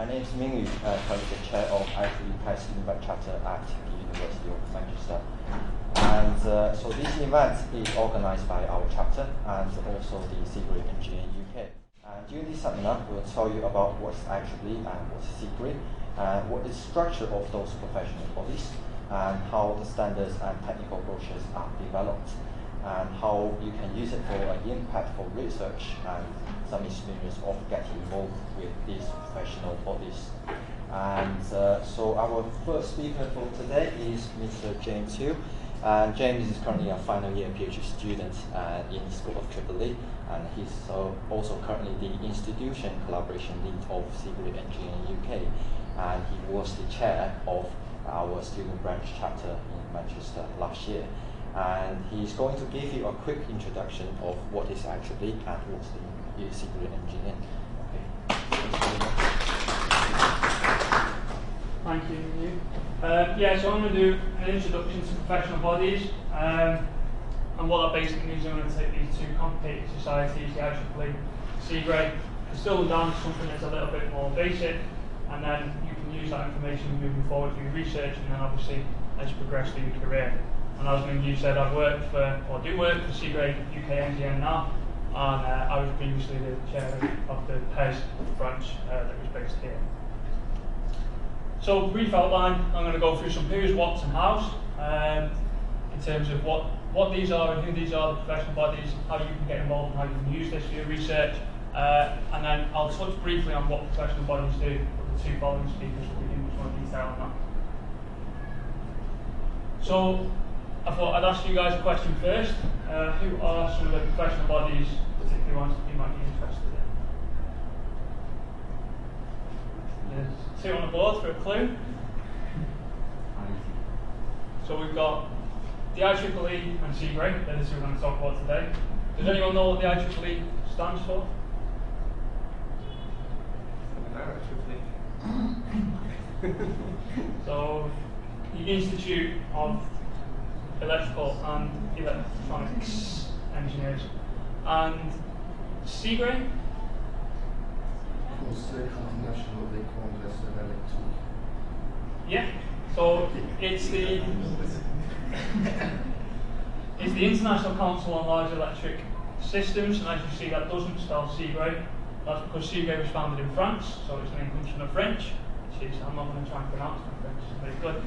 My name is Mingyu, currently the chair of IEEE Student Chapter at the University of Manchester. And so this event is organized by our chapter and also the CIGRE WG UK. And during this seminar, we'll tell you about what's IEEE and what's CIGRE, and what is the structure of those professional bodies, and how the standards and technical brochures are developed, and how you can use it for an impactful research and some experience of getting involved with these professional bodies. And so our first speaker for today is Mr. James Hill. And James is currently a final year PhD student in the School of IEEE, and he's also currently the institution collaboration lead of CIGRE WG UK, and he was the chair of our student branch chapter in Manchester last year. And he's going to give you a quick introduction of what is IEEE and what's the CIGRE WG. Okay. Thank you. Yeah, so I'm going to do an introduction to professional bodies, and what that basically means, I'm going to take these two complicated societies, the IEEE and CIGRE, distill them down to something that's a little bit more basic, and then you can use that information moving forward through research, and then obviously as you progress through your career. And as you said, I do work for CIGRE UK NGN now, and I was previously the chair of the PES branch that was based here. So, brief outline, I'm going to go through some who's, what's and how's in terms of what these are and who these are, the professional bodies, how you can get involved and how you can use this for your research, and then I'll touch briefly on what professional bodies do, but the two following speakers will give you much more detail on that. So, I thought I'd ask you guys a question first. Who are some of the professional bodies, particularly ones that you might be interested in? There's two on the board for a clue. So we've got the IEEE and CIGRE, they're the two we're going to talk about today. Does anyone know what the IEEE stands for? So, the Institute of Electrical and Electronics Engineers. And CIGRE? International, they call this an electric. Yeah, so it's the International Council on Large Electric Systems, and as you see, that doesn't spell CIGRE. That's because CIGRE was founded in France, so it's an inclusion of French, which is, I'm not going to try and pronounce my French, it's very good,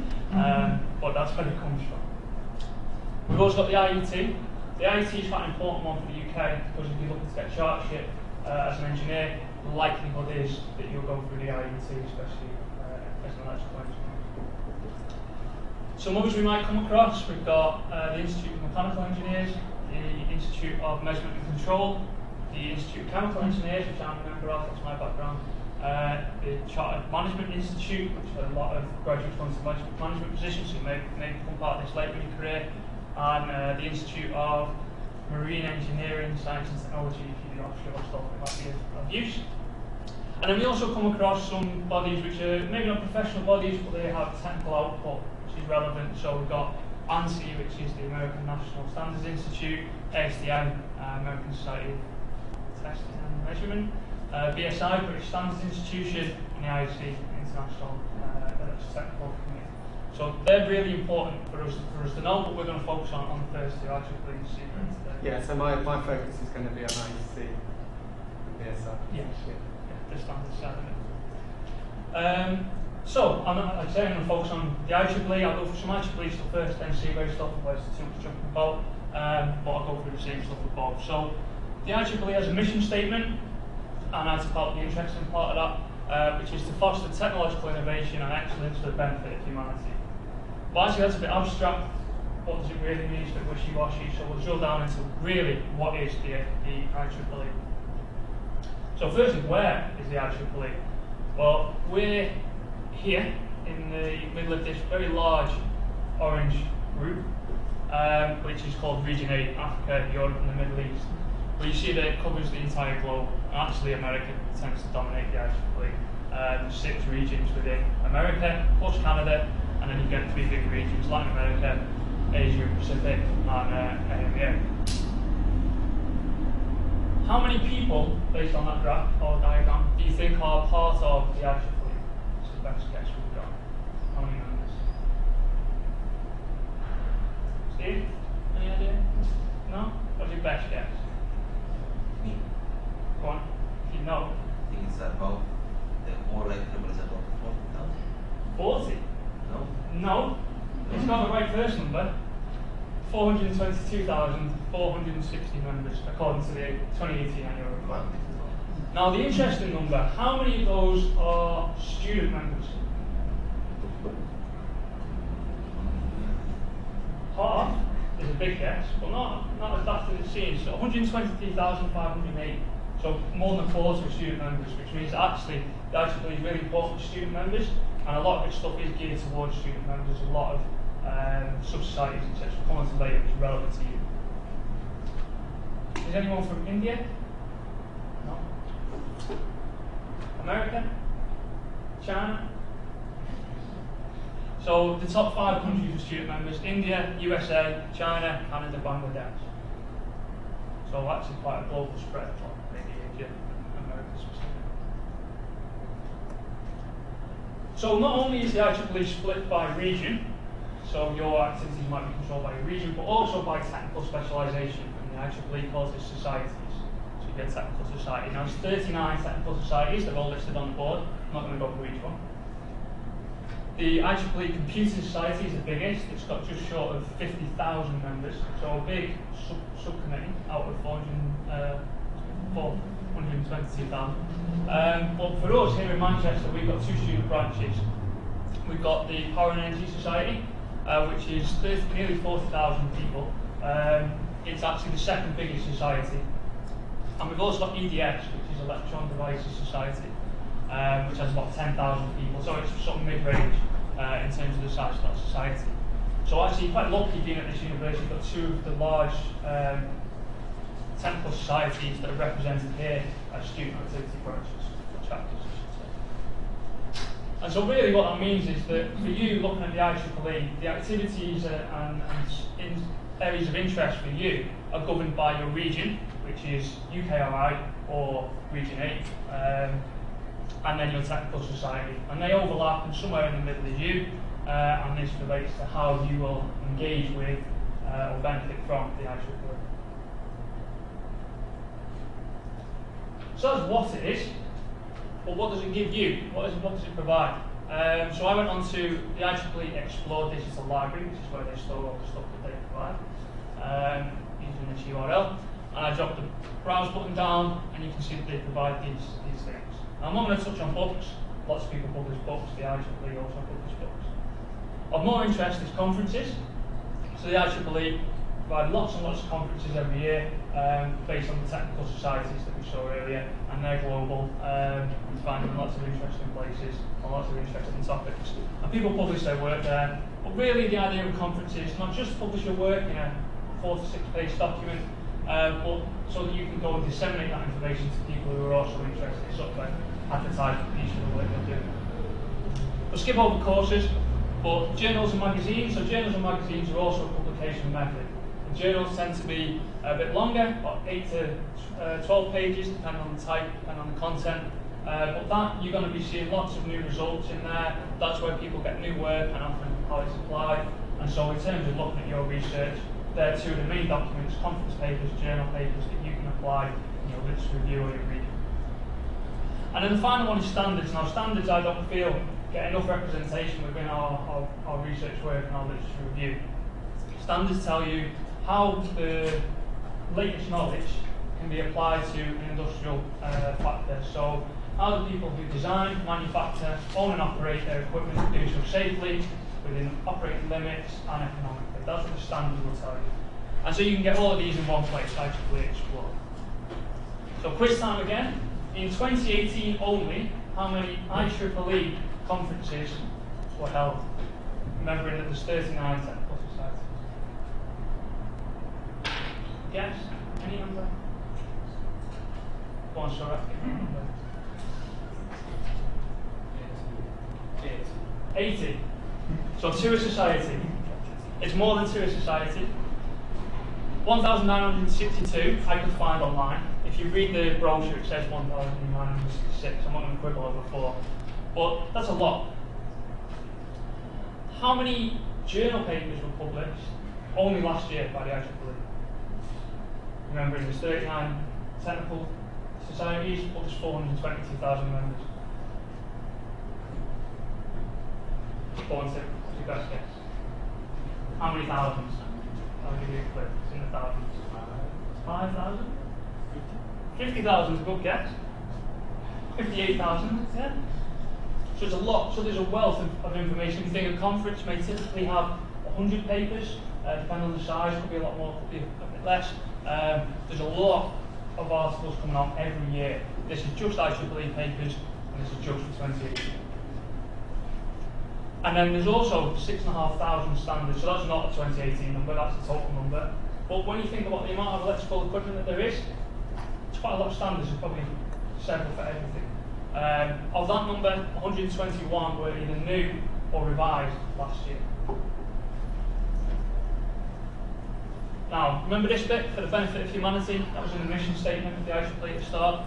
but that's where it comes from. We've also got the IET. The IET is quite an important one for the UK, because if you're looking to get chartership as an engineer, the likelihood is that you'll go through the IET, especially as an electrical engineer. Some others we might come across, we've got the Institute of Mechanical Engineers, the Institute of Measurement and Control, the Institute of Chemical Engineers, which I'm a member of, that's my background, the Chartered Management Institute, which a lot of graduates go into management positions, so you may become part of this later in your career, and the Institute of Marine Engineering, Science and Technology, if you do offshore stuff, it might be of use. And then we also come across some bodies which are maybe not professional bodies, but they have technical output which is relevant. So we've got ANSI, which is the American National Standards Institute, ASTM, American Society of Testing and Measurement, BSI, British Standards Institution, and the IEEE, International Electrotechnical Committee. So they're really important for us to know, but we're going to focus on the first two, IEEE and CIGRE today. Yeah, so my focus is going to be on IEC and BSI. Yes. The standard side of it. So, like I say, I'm going to focus on the IEEE. I'll go through some IEEE stuff first, then CIGRE stuff, otherwise it's too much jumping about. But I'll go through the same stuff with both. So, the IEEE has a mission statement, and that's about the interesting part of that, which is to foster technological innovation and excellence for the benefit of humanity. But actually, that's a bit abstract. What does it really mean? It's a bit wishy-washy. So, we'll drill down into really what is the IEEE. So firstly, where is the IEEE? Well, we're here in the middle of this very large orange group, which is called Region 8, Africa, Europe and the Middle East. Where you see that it covers the entire globe, and actually America tends to dominate the IEEE. There's 6 regions within America, plus Canada, and then you get 3 big regions, Latin America, Asia Pacific, and EMEA. How many people, based on that graph or diagram, do you think are part of the IEEE? you got the right first number, 422,460 members, according to the 2018 annual report. Now, the interesting number, how many of those are student members? Half is a big guess, but not as fast as it seems. So 123,508. So more than a quarter of student members, which means that actually the IEEE is really important for student members, and a lot of its stuff is geared towards student members. A lot of sub-societies, etc. Come on to later, which is relevant to you. Is anyone from India? No. America? China? So the top 5 countries with student members: India, USA, China, Canada, Bangladesh. So actually quite a global spread from maybe Asia, America specifically. So not only is the IEEE split by region, so your activities might be controlled by your region, but also by technical specialisation, and the IEEE calls this societies. So you get technical society. Now there's 39 technical societies, they're all listed on the board. I'm not going to go through each one. The IEEE Computing Society is the biggest. It's got just short of 50,000 members, so a big subcommittee out of 422,000. But for us here in Manchester, we've got 2 student branches. We've got the Power and Energy Society, which is nearly 40,000 people. It's actually the second biggest society. And we've also got EDS, which is Electron Devices Society, which has about 10,000 people, so it's sort of mid-range in terms of the size of that society. So actually, quite lucky being at this university, we've got 2 of the large technical societies that are represented here as student activity branches, or chapters, I should say. And so really what that means is that for you, looking at the IEEE, the activities and areas of interest for you are governed by your region, which is UKRI or Region 8. And then your technical society, and they overlap, and somewhere in the middle is you, and this relates to how you will engage with or benefit from the IEEE. So that's what it is, but what does it give you? What does it provide? So I went on to the IEEE Explore Digital Library, which is where they store all the stuff that they provide, using this URL, and I dropped the browse button down, and you can see that they provide these things. I'm not going to touch on books. Lots of people publish books. The IEEE also publish books. Of more interest is conferences. So the IEEE provide lots and lots of conferences every year based on the technical societies that we saw earlier, and they're global. You find them in lots of interesting places on lots of interesting topics. And people publish their work there. But really the idea of conferences is not just publish your work in a 4 to 6 page document, but so that you can go and disseminate that information to people who are also interested in sort of advertise the piece of the work they're doing. We'll skip over courses, but journals and magazines. So journals and magazines are also a publication method. The journals tend to be a bit longer, about 8 to 12 pages, depending on the type, depending on the content. But that, you're going to be seeing lots of new results in there. That's where people get new work and often how it's applied. And so in terms of looking at your research, they're 2 of the main documents: conference papers, journal papers that you can apply in your literature review or your reading. And then the final one is standards. Now standards, I don't feel, get enough representation within our research work and our literature review. Standards tell you how the latest knowledge can be applied to an industrial factor. So how do people who design, manufacture, own and operate their equipment do so safely, within operating limits and economically. That's what the standard will tell you. And so you can get all of these in one place, IEEE Explore. So quiz time again. In 2018 only, how many IEEE conferences were held? Remembering that there's 39 technical societies. Guess? Any number? Go on, Sarah. 80. So 2 a society. It's more than 2 a society. 1,962 I could find online. If you read the brochure, it says 1,966. I'm not going to quibble over 4. But that's a lot. How many journal papers were published only last year by the IEEE? Remember, there's 39 technical societies, but there's 422,000 members. Go on, Tim. What's your best guess? How many thousands? I'll give you a clue. It's in the thousands. 5,000? 50,000 is a good guess. 58,000, yeah. So it's a lot. So there's a wealth of information. If you think a conference may typically have 100 papers, depending on the size, could be a lot more, could be a bit less. There's a lot of articles coming out every year. This is just IEEE papers, and this is just for 2018. And then there's also 6,500 standards, so that's not a 2018 number, that's the total number. But when you think about the amount of electrical equipment that there is, it's quite a lot of standards, there's probably several for everything. Of that number, 121 were either new or revised last year. Now, remember this bit, for the benefit of humanity, that was in the mission statement of the IEEE at the start.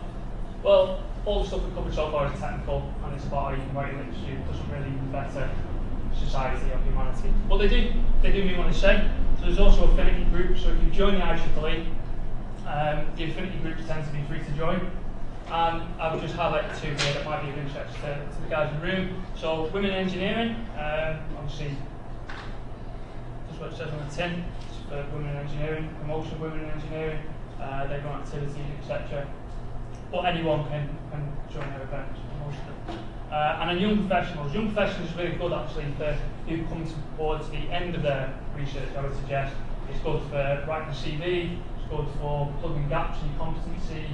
Well, all the stuff we've covered so far is technical, and it's about how you can write literature. It doesn't really better society or humanity. But they do mean what they say. So there's also affinity groups. So if you join the IEEE, the affinity groups tend to be free to join. And I would just highlight two here that might be of interest to the guys in the room. So women in engineering, obviously, that's what it says on the tin. It's for women in engineering, promotion of women in engineering, they run activities, etc. But anyone can join their events, most of them. And then young professionals. Young professionals is really good actually for people coming towards the end of their research, I would suggest. It's good for writing a CV, it's good for plugging gaps in your competency,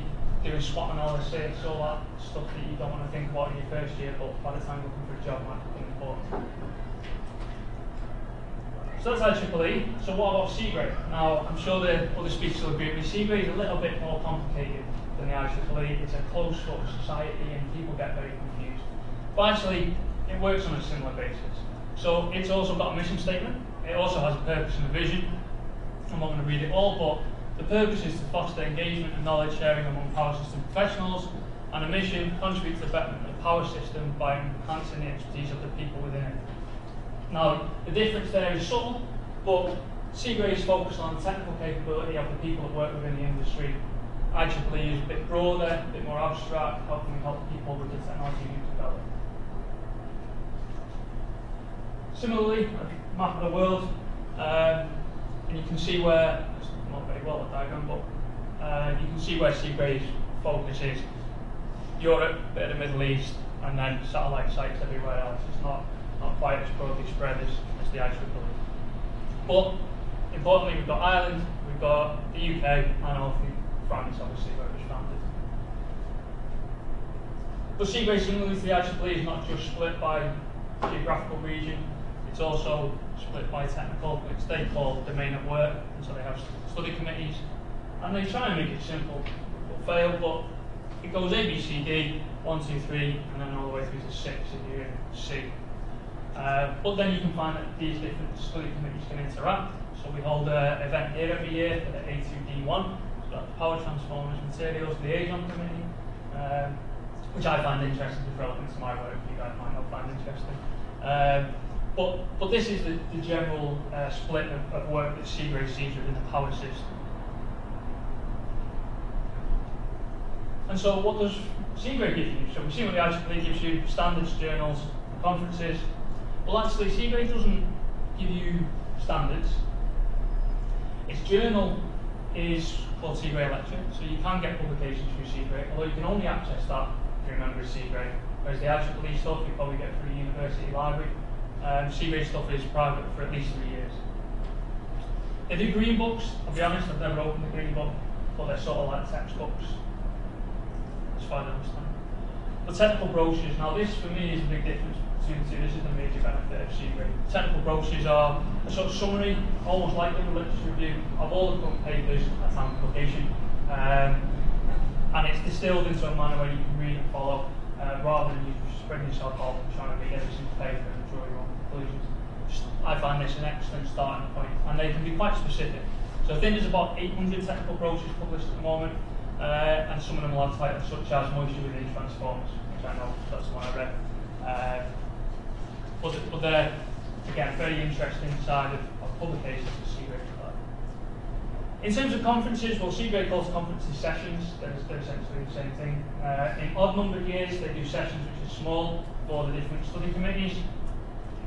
doing SWOT analysis, all that stuff that you don't want to think about in your first year, but by the time you're looking for a job might become important. So that's IEEE. So what about CIGRE? Now, I'm sure the other speakers will agree with me. CIGRE is a little bit more complicated than the IEEE. It's a closed sort of society and people get very confused. But actually, it works on a similar basis. So it's also got a mission statement. It also has a purpose and a vision. I'm not going to read it all, but the purpose is to foster engagement and knowledge sharing among power system professionals, and a mission contribute to the betterment of the power system by enhancing the expertise of the people within it. Now, the difference there is subtle, but CIGRE is focused on the technical capability of the people that work within the industry. IEEE is a bit broader, a bit more abstract, helping help people with the technology you develop. Similarly, a map of the world, and you can see where, it's not very well a diagram, but you can see where CIGRE's focus is. Europe, bit of the Middle East, and then satellite sites everywhere else. It's not quite as broadly spread as the IEEE. But importantly, we've got Ireland, we've got the UK, and also France, obviously, where it was founded. But CIGRE, similarly to the IEEE, is not just split by geographical region, it's also split by technical, which they call domain of work, and so they have study committees, and they try and make it simple. It will fail, but it goes A, B, C, D, 1, 2, 3, and then all the way through to 6 if you're in C. But then you can find that these different study committees can interact. So we hold an event here every year for the A2D1, so that's Power Transformers Materials Liaison Committee, which I find interesting, is relevant to my work, you guys might not find interesting. But this is the general split of work that CIGRE sees within the power system. And so what does CIGRE give you? So we've seen what the IEEE gives you, standards, journals, conferences. Well, actually, CIGRE doesn't give you standards. Its journal is called CIGRE Lecture, so you can get publications through CIGRE, although you can only access that if you remember CIGRE. Whereas the IEEE stuff you probably get through the university library. CIGRE stuff is private for at least 3 years. They do green books. I'll be honest, I've never opened a green book, but they're sort of like textbooks, as far as I understand. But technical brochures, now this for me is a big difference between the two. This is the major benefit of CIGRE. Technical brochures are a sort of summary, almost like a literature review, of all the current papers at time of publication. And it's distilled into a manner where you can read and follow, rather than you spreading yourself out and trying to read every single paper and draw your own conclusions. I find this an excellent starting point, and they can be quite specific. So I think there's about 800 technical brochures published at the moment, and some of them will have titles such as Moisture Within Transformers, which I know that's the one I read. But they're, again, very interesting side of publications for CIGRE. In terms of conferences, well, CIGRE calls conferences sessions. They're essentially the same thing. In odd-numbered years, they do sessions which are small for the different study committees.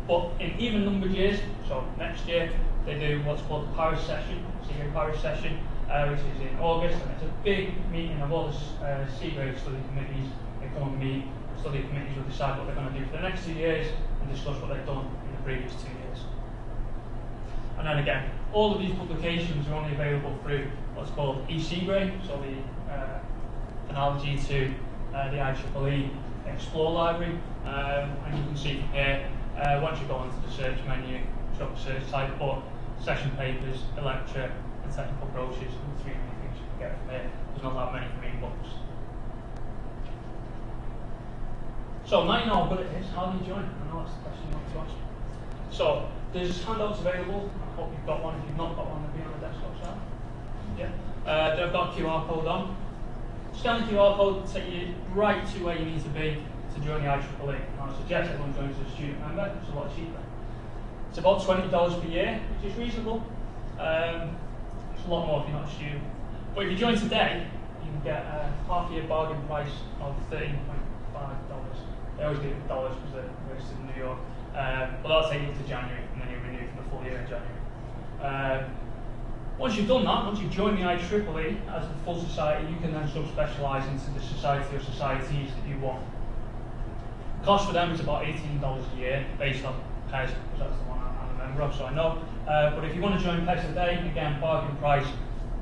But in even-numbered years, so next year, they do what's called the Paris session, CIGRE Paris session, which is in August, and it's a big meeting of all the CIGRE study committees. They come and meet, study committees will decide what they're going to do for the next 2 years and discuss what they've done in the previous 2 years. And then again, all of these publications are only available through what's called eCIGRE, so the analogy to the IEEE Explore library, and you can see from here, once you go onto the search menu, drop the search type, put session papers, a lecture, and technical brochures, and the 3 main things you can get from here. There's not that many main books. So now you know how good it is, how do you join? I know that's the question you want to ask. So there's handouts available. I hope you've got one. If you've not got one, they'll be on the desktop side. Yeah. They've got a QR code on. Scan the QR code to take you right to where you need to be to join the IEEE. And I suggest everyone joins as a student member. It's a lot cheaper. It's about $20 per year, which is reasonable. It's a lot more if you're not a student. But if you join today, you can get a half-year bargain price of $13.5. They always give it dollars because they're based in New York. But that'll take you to January, and then you renew for the full year in January. Once you've done that, once you've joined the IEEE as a full society, you can then sub-specialise into the society or societies that you want. The cost for them is about $18 a year, based on PES, because that's the one I'm a member of, so I know. But if you want to join PES today, again, bargain price,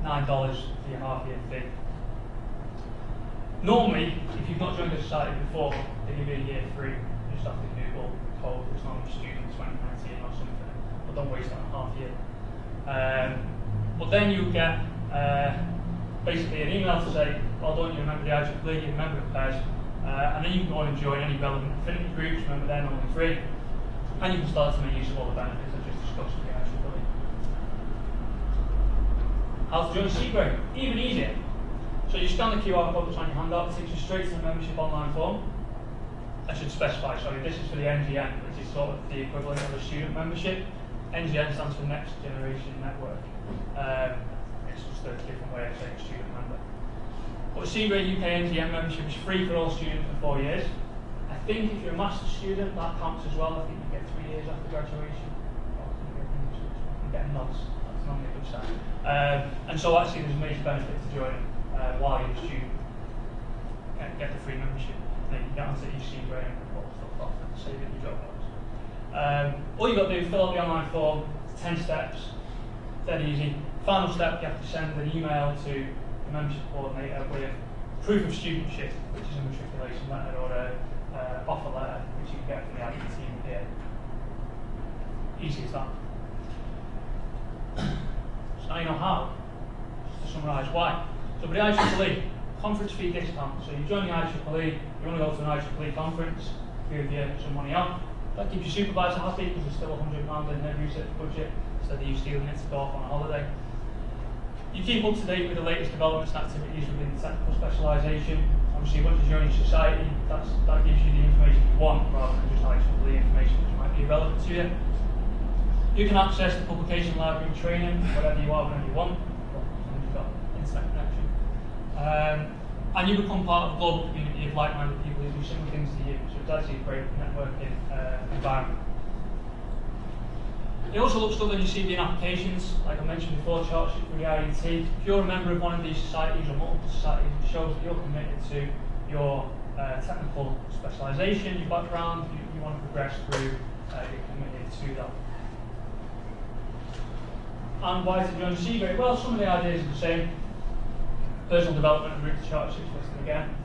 $9 for your half-year fee. Normally, if you've not joined a society before, they give you a year free. You just have to Google code, it's not a student 2019 or something, but don't waste that half year. But then you get basically an email to say, well done, you're a member of the IEEE, you're a member of PES, and then you can go and join any relevant affinity groups. Remember, they're normally free, and you can start to make use of all the benefits I just discussed with the IEEE. How to join CIGRE? Even easier. So you scan the QR code that's on your handout, it takes you straight to the membership online form. I should specify, sorry, this is for the NGN, which is sort of the equivalent of a student membership. NGN stands for Next Generation Network. It's just a different way of saying student member. But CIGRE UK NGN membership is free for all students for 4 years. I think if you're a master's student, that counts as well. I think you get 3 years after graduation. You get nods. That's normally a good sign. And so actually there's a major benefit to joining. While you're a student, get the free membership, and then you can get onto eCIGRE and report stuff off and save it in your job notes. All you've got to do is fill out the online form, 10 steps, dead easy. Final step, you have to send an email to the membership coordinator with proof of studentship, which is a matriculation letter or an offer letter, which you can get from the admin team here. Easy as that. So now you know how. Just to summarise why. So for the IEEE, conference fee discount. So you join the IEEE, you want to go to an IEEE conference, give you some money out. That keeps your supervisor happy because there's still £100 in their research budget instead of you stealing it to go off on a holiday. You keep up to date with the latest developments and activities within technical specialisation. Obviously, once you join your society, that gives you the information you want rather than just IEEE information which might be irrelevant to you. You can access the publication library and training, whatever you are, whenever you want, as you've got internet connection. And you become part of a global community of like-minded people who do similar things to you, so it's actually a great networking environment. It also looks good on your CV and applications, like I mentioned before, chartership for the IET. If you're a member of one of these societies or multiple societies, it shows that you're committed to your technical specialisation, your background, you want to progress through, you're committed to that. And why to join CIGRE? Well, some of the ideas are the same. Personal development and route to charterships listed again.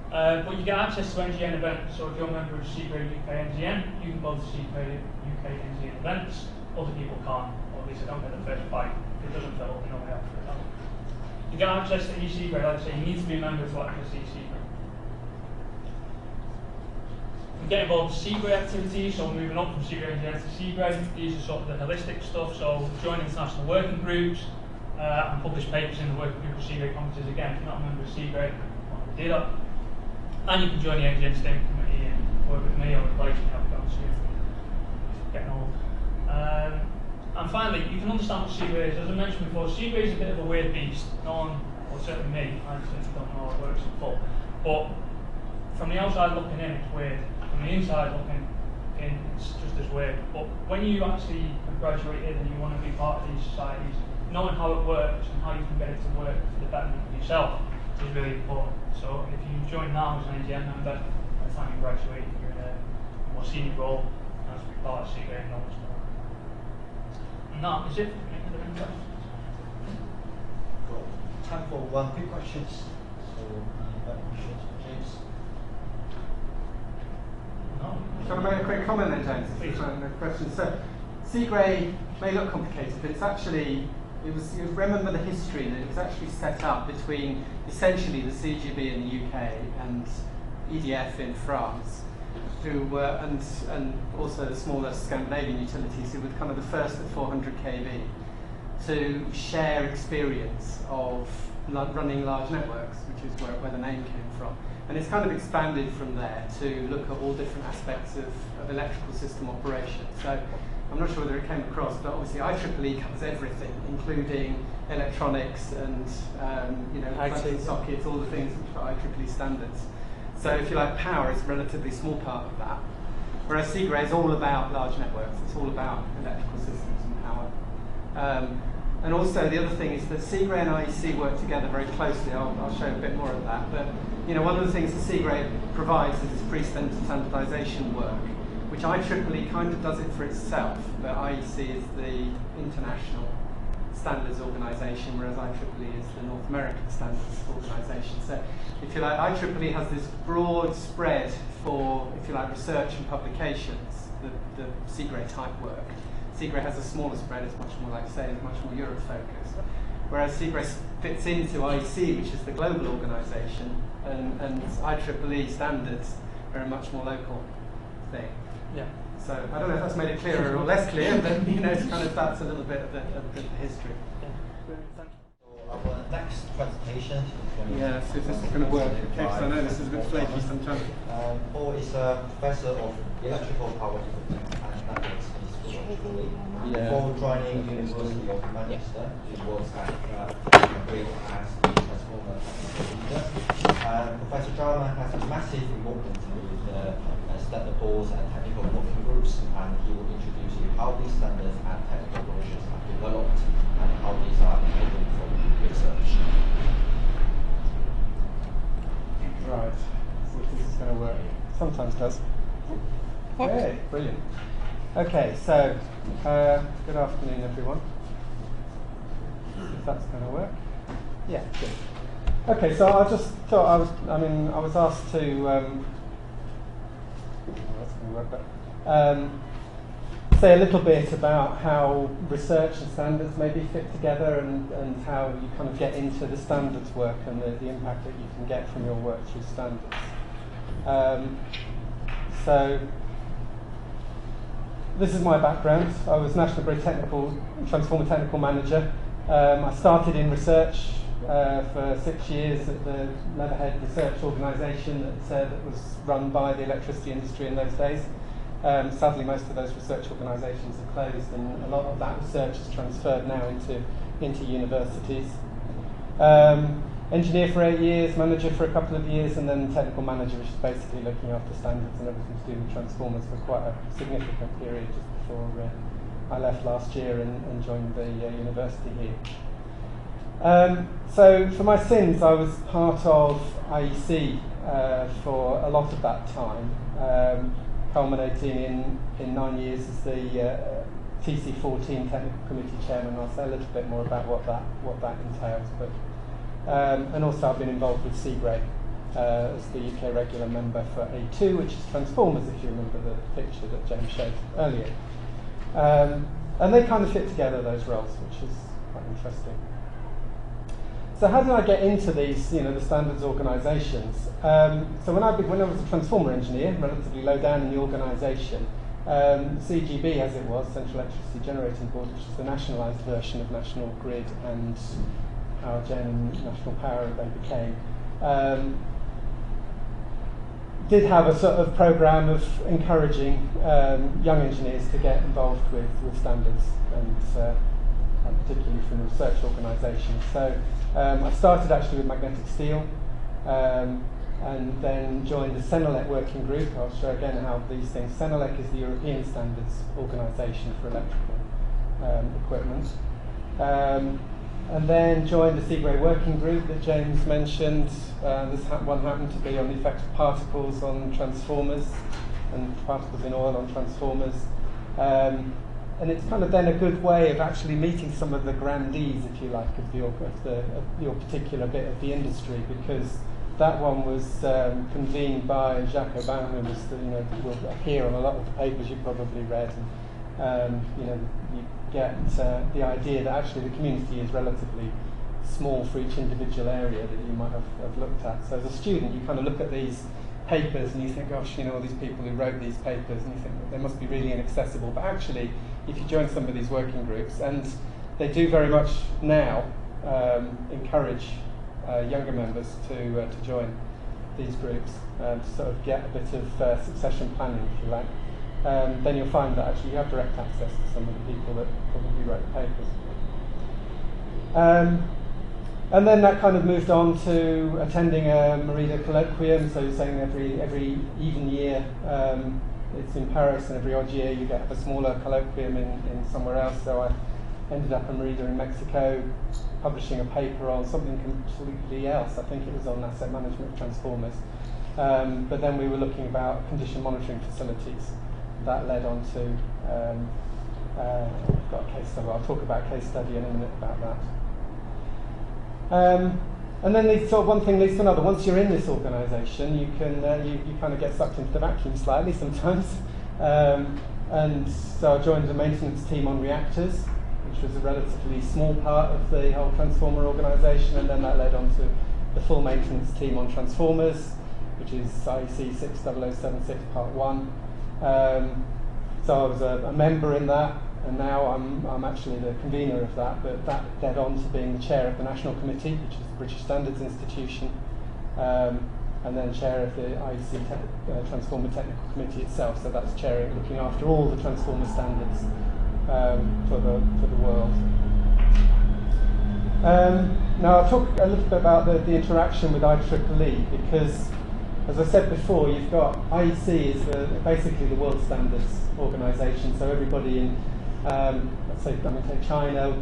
But you get access to NGN events, so if you're a member of CIGRE UK NGN, you can go to CIGRE UK NGN events. Other people can't, or at least they don't get the first bite. If it doesn't fill, they normally have to fill it. You get access to eCIGRE, like I say, you need to be a member to access eCIGRE. You get involved in CIGRE activities, so moving up from CIGRE NGN to CIGRE. These are sort of the holistic stuff, so join international working groups, and publish papers in the working group of CIGRE conferences. Again, if you're not a member of CIGRE, you want to do that. And you can join the NGN steering committee and work with me or replace me, I've gone soon. Getting old. And finally, you can understand what CIGRE is. As I mentioned before, CIGRE is a bit of a weird beast. No one, or certainly me, I certainly don't know how it works in full. But from the outside looking in, it's weird. From the inside looking, and it's just as weird. But when you actually have graduated and you want to be part of these societies, knowing how it works and how you can get it to work for the betterment of yourself is really important. So if you join now as an AGM member, by the time you graduate, you're in a more senior role as be part of CIGRE and knowledge more. And that is it for me. Are there any questions? Time for one quick questions. So, James. No. Shall I make a quick comment then, James? Please. No questions. So, CIGRE may look complicated, but it's actually, you remember the history that it was actually set up between essentially the CGB in the UK and EDF in France, who were, and also the smaller Scandinavian utilities who were kind of the first at 400 kV to share experience of running large networks, which is where the name came from. And it's kind of expanded from there to look at all different aspects of electrical system operation. So I'm not sure whether it came across, but obviously IEEE covers everything, including electronics and plugs and sockets, all the things which are IEEE standards. So if you like, power is a relatively small part of that. Whereas CIGRE is all about large networks. It's all about electrical systems and power. And also the other thing is that CIGRE and IEC work together very closely. I'll show a bit more of that. But one of the things that CIGRE provides is this pre-standardization work, which IEEE kind of does it for itself, but IEC is the international standards organisation, whereas IEEE is the North American standards organisation. So, if you like, IEEE has this broad spread for, if you like, research and publications, the CIGRE type work. CIGRE has a smaller spread, it's much more, like say, much more Europe focused. Whereas CIGRE fits into IEC, which is the global organisation, and IEEE standards are a much more local thing. Yeah. So I don't know if that's made it clearer or less clear, but it's kind of that's a little bit of the history. So our next presentation is going to Yeah, so if this is going to work, okay, because I know this is a bit flaky sometimes. Paul is a professor of electrical power equipment and standards in the School of Italy. Before joining University of Manchester, he works at Sackville as the transformer leader. Professor Jarman has a massive involvement with standard boards and technical working groups, and he will introduce you how these standards and technical brochures are developed and how these are enabled for research. Right, so this is going to work. Sometimes does. Okay, brilliant. Okay, so good afternoon, everyone. If that's going to work. Yeah, good. Okay, so I just thought I was asked to say a little bit about how research and standards maybe fit together and how you kind of get into the standards work and the impact that you can get from your work through standards. So this is my background. I was National Grid Transformer Technical Manager. I started in research for 6 years at the Leatherhead Research Organisation that was run by the electricity industry in those days. Sadly, most of those research organisations are closed, and a lot of that research is transferred now into universities. Engineer for 8 years, manager for a couple of years, and then technical manager, which is basically looking after standards and everything to do with transformers for quite a significant period just before I left last year and joined the university here. So for my sins, I was part of IEC for a lot of that time, culminating in 9 years as the TC14 Technical Committee Chairman. I'll say a little bit more about what that entails. But and also I've been involved with CIGRE as the UK regular member for A2, which is transformers, if you remember the picture that James showed earlier. And they kind of fit together, those roles, which is quite interesting. So how did I get into these, the standards organisations? So when I was a transformer engineer, relatively low down in the organisation, CGB, as it was, Central Electricity Generating Board, which is the nationalised version of National Grid and Power Gen and National Power they became, did have a sort of programme of encouraging young engineers to get involved with standards, and particularly from the research organisations. So I started actually with magnetic steel, and then joined the Senelec working group. I'll show again how these things. Senelec is the European Standards Organisation for Electrical Equipment. And then joined the CIGRE working group that James mentioned. This one happened to be on the effect of particles on transformers and particles in oil on transformers. And it's kind of then a good way of actually meeting some of the grandees, if you like, of your particular bit of the industry, because that one was convened by Jacques Aubin, who was will appear on a lot of the papers you've probably read. And, you get the idea that actually the community is relatively small for each individual area that you might have looked at. So as a student, you kind of look at these papers and you think, gosh, all these people who wrote these papers, and you think they must be really inaccessible. But actually, if you join some of these working groups, and they do very much now encourage younger members to join these groups to sort of get a bit of succession planning, if you like. Then you'll find that actually you have direct access to some of the people that probably wrote the papers. And then that kind of moved on to attending a Merida colloquium, so saying every even year it's in Paris, and every odd year you get a smaller colloquium in somewhere else. So I ended up in Merida in Mexico, publishing a paper on something completely else. I think it was on asset management of transformers. But then we were looking about condition monitoring facilities. That led on to, I've got a case study. I'll talk about a case study in a minute about that. And then sort of one thing leads to another. Once you're in this organisation, you can you kind of get sucked into the vacuum slightly sometimes. And so I joined the maintenance team on reactors, which was a relatively small part of the whole transformer organisation, and then that led on to the full maintenance team on transformers, which is IEC 60076 Part 1. So I was a member in that, and now I'm actually the convener of that, but that led on to being the chair of the National Committee, which is the British Standards Institution, and then chair of the IEC Transformer Technical Committee itself, so that's chairing, looking after all the transformer standards for the world. Now I'll talk a little bit about the interaction with IEEE, because as I said before, you've got IEC is basically the world standards organisation. So everybody in, let's say, take China.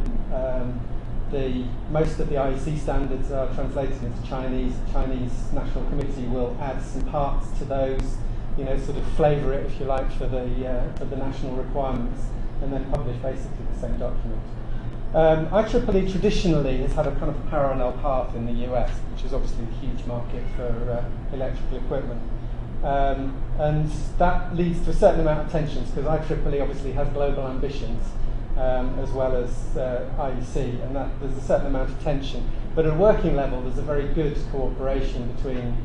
Most of the IEC standards are translated into Chinese. The Chinese National Committee will add some parts to those, sort of flavour it, if you like, for the national requirements, and then publish basically the same document. IEEE traditionally has had a kind of parallel path in the US, which is obviously a huge market for electrical equipment. And that leads to a certain amount of tensions, because IEEE obviously has global ambitions, as well as IEC, and that there's a certain amount of tension. But at a working level, there's a very good cooperation between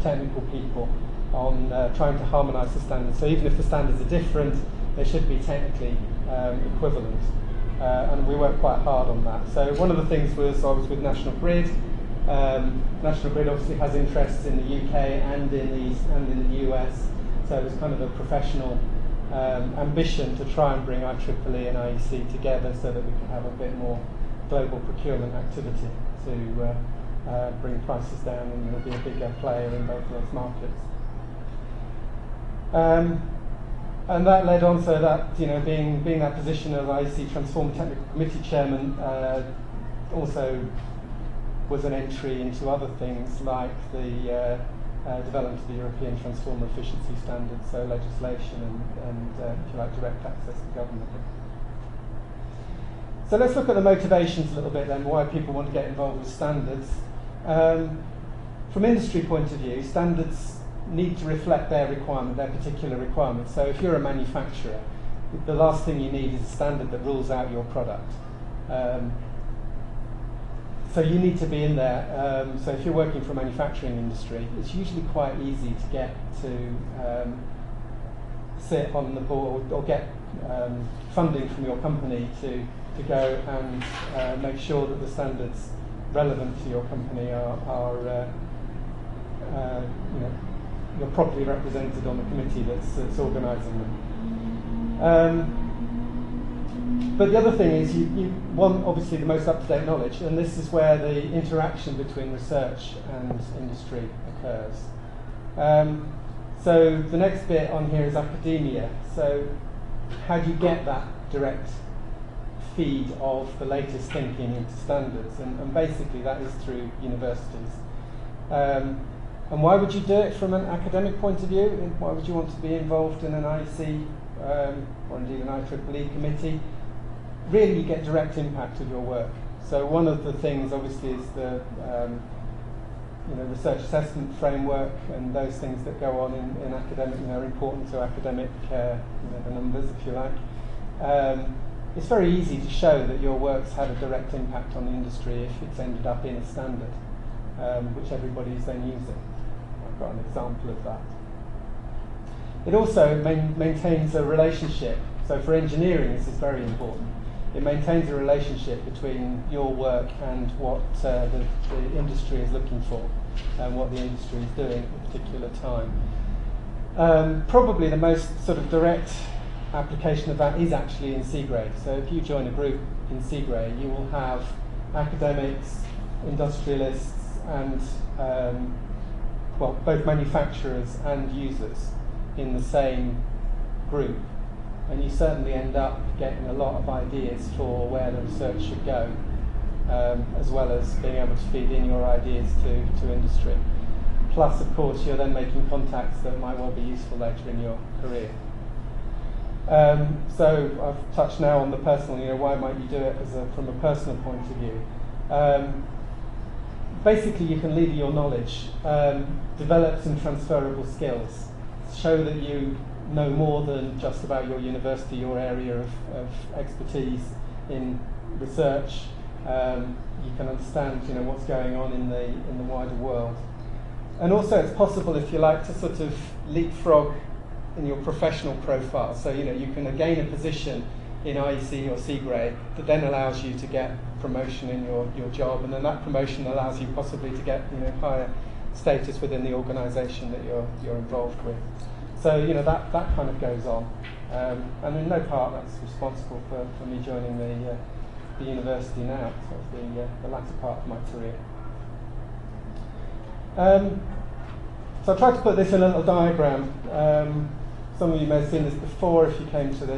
technical people on trying to harmonise the standards. So even if the standards are different, they should be technically equivalent. And we worked quite hard on that. So one of the things was I was with National Grid. National Grid obviously has interests in the UK and in the US. So it was kind of a professional ambition to try and bring IEEE and IEC together so that we could have a bit more global procurement activity to bring prices down and be a bigger player in both of those markets. And that led on so that, being that position of IEC Transformer Technical Committee Chairman also was an entry into other things like the development of the European Transformer Efficiency Standards, so legislation and if you like, direct access to government. So let's look at the motivations a little bit then, why people want to get involved with standards. From industry point of view, standards need to reflect their requirement, their particular requirement. So if you're a manufacturer, the last thing you need is a standard that rules out your product. So you need to be in there. So if you're working for a manufacturing industry, it's usually quite easy to get to sit on the board or get funding from your company to go and make sure that the standards relevant to your company are you're properly represented on the committee that's organising them. But the other thing is you want obviously the most up-to-date knowledge, and this is where the interaction between research and industry occurs. So the next bit on here is academia. So how do you get that direct feed of the latest thinking into standards? And basically that is through universities. And why would you do it from an academic point of view? Why would you want to be involved in an IEC or indeed an IEEE committee? Really, you get direct impact of your work. So one of the things, obviously, is the research assessment framework and those things that go on in academic, are important to academic, the numbers, if you like. It's very easy to show that your work's had a direct impact on the industry if it's ended up in a standard, which everybody is then using. I've got an example of that. It also maintains a relationship. So for engineering, this is very important. It maintains a relationship between your work and what the industry is looking for and what the industry is doing at a particular time. Probably the most sort of direct application of that is actually in CIGRE. So if you join a group in CIGRE, you will have academics, industrialists, and both manufacturers and users in the same group. And you certainly end up getting a lot of ideas for where the research should go, as well as being able to feed in your ideas to industry. Plus, of course, you're then making contacts that might well be useful later in your career. So I've touched now on the personal, why might you do it from a personal point of view? Basically, you can lever your knowledge, develop some transferable skills, show that you know more than just about your university, your area of expertise in research. You can understand, what's going on in the wider world. And also, it's possible, if you like, to sort of leapfrog in your professional profile. So, you can gain a position in IEC or CIGRE that then allows you to get promotion in your job, and then that promotion allows you possibly to get, higher status within the organisation that you're involved with. So that kind of goes on, and in no part that's responsible for me joining the university now, sort of the latter part of my career. So I tried to put this in a little diagram. Some of you may have seen this before if you came to the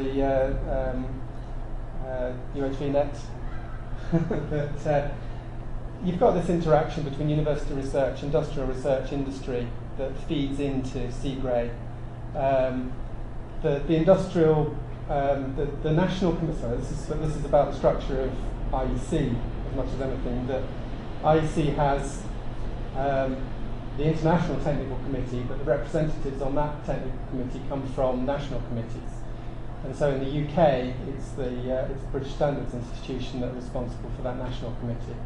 UHVNet. But you've got this interaction between university research, industrial research, industry that feeds into CIGRE. The industrial, the national committee, sorry, this is about the structure of IEC as much as anything, that IEC has the International Technical Committee, but the representatives on that technical committee come from national committees. And so in the UK, it's the British Standards Institution that is responsible for that national committee.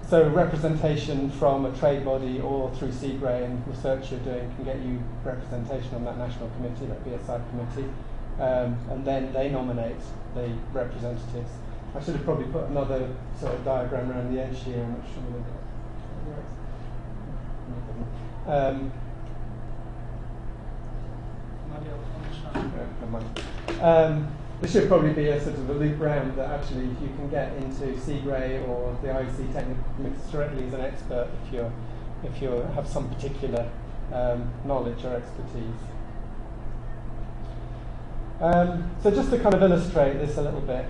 So representation from a trade body or through CIGRE and research you're doing can get you representation on that national committee, that BSI committee, and then they nominate the representatives. I should have probably put another sort of diagram around the edge here. I'm not sure whether there should probably be a sort of a loop round that actually you can get into CIGRE or the IEC technical committee directly as an expert if you have some particular knowledge or expertise. So just to kind of illustrate this a little bit,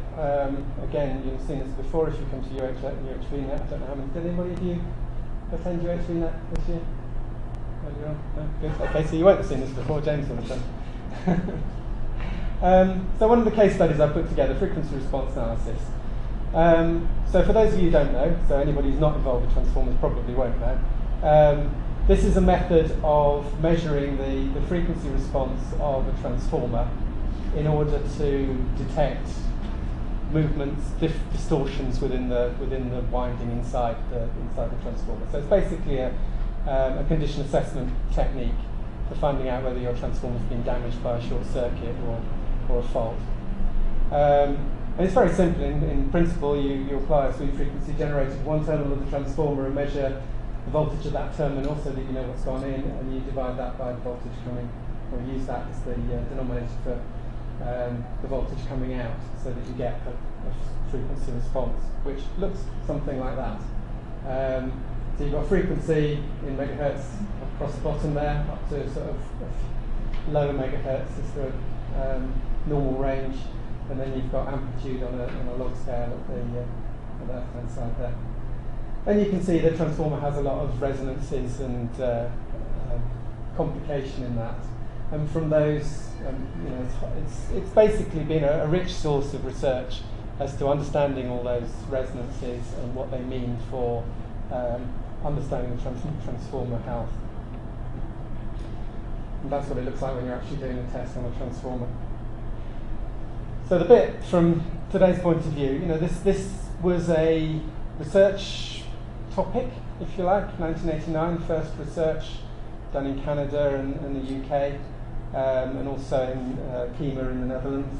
again, you've seen this before if you come to UHVNet. I don't know how many, did anybody of you attend UHVNet this year? No? Good. Okay, so you won't have seen this before, James will have done. So one of the case studies I put together, frequency response analysis. So for those of you who don't know, so anybody who's not involved with transformers probably won't know, this is a method of measuring the frequency response of a transformer in order to detect movements, distortions within the winding inside the transformer. So it's basically a condition assessment technique for finding out whether your transformer's been damaged by a short circuit or a fault. And it's very simple. In principle, you apply a sweep frequency generator to one terminal of the transformer and measure the voltage of that terminal so that you know what's gone in, and you divide that by the voltage coming, or use that as the denominator for the voltage coming out, so that you get a frequency response, which looks something like that. So you've got frequency in megahertz across the bottom there, up to sort of lower megahertz is the normal range, and then you've got amplitude on a log scale at the left-hand side there. And you can see the transformer has a lot of resonances and complication in that. And from those, you know, it's basically been a rich source of research as to understanding all those resonances and what they mean for understanding the transformer health. And that's what it looks like when you're actually doing a test on a transformer. So the bit from today's point of view, you know, this was a research topic, if you like, 1989, first research done in Canada and the UK, and also in Kema in the Netherlands.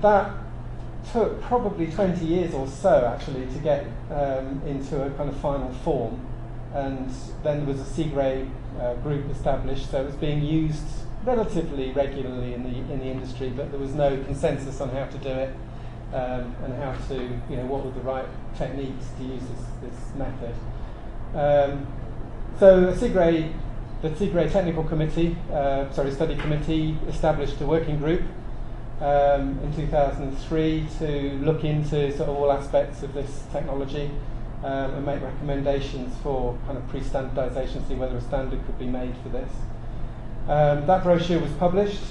That took probably 20 years or so, actually, to get into a kind of final form. And then there was a CIGRE group established, so it was being used relatively regularly in the industry, but there was no consensus on how to do it, and how to, you know, what were the right techniques to use this method. So the CIGRE Technical Committee, Study Committee, established a working group in 2003 to look into sort of all aspects of this technology and make recommendations for kind of pre-standardization, see whether a standard could be made for this. That brochure was published.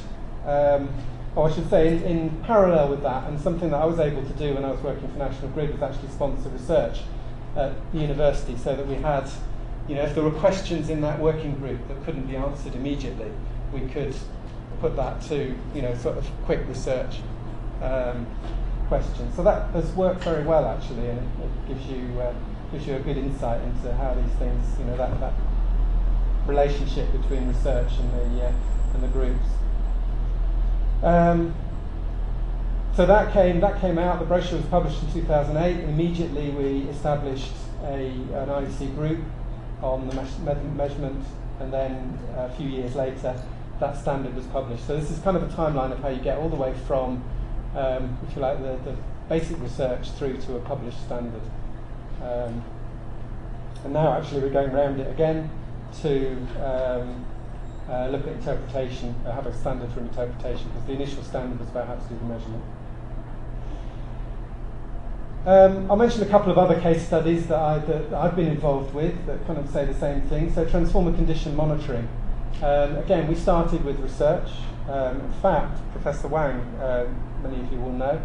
I should say, in parallel with that, and something that I was able to do when I was working for National Grid was actually sponsor research at the university, so that we had, you know, if there were questions in that working group that couldn't be answered immediately, we could put that to, you know, sort of quick research questions. So that has worked very well, actually, and it gives you a good insight into how these things, you know, that relationship between research and the groups. So that came out. The brochure was published in 2008. And immediately we established an IEC group on the measurement, and then a few years later that standard was published. So this is kind of a timeline of how you get all the way from, if you like, the basic research through to a published standard. And now actually we're going around it again to look at interpretation, have a standard for interpretation, because the initial standard was about how to do the measurement. I'll mention a couple of other case studies that I've been involved with that kind of say the same thing. So transformer condition monitoring. Again, we started with research. In fact, Professor Wang, many of you will know,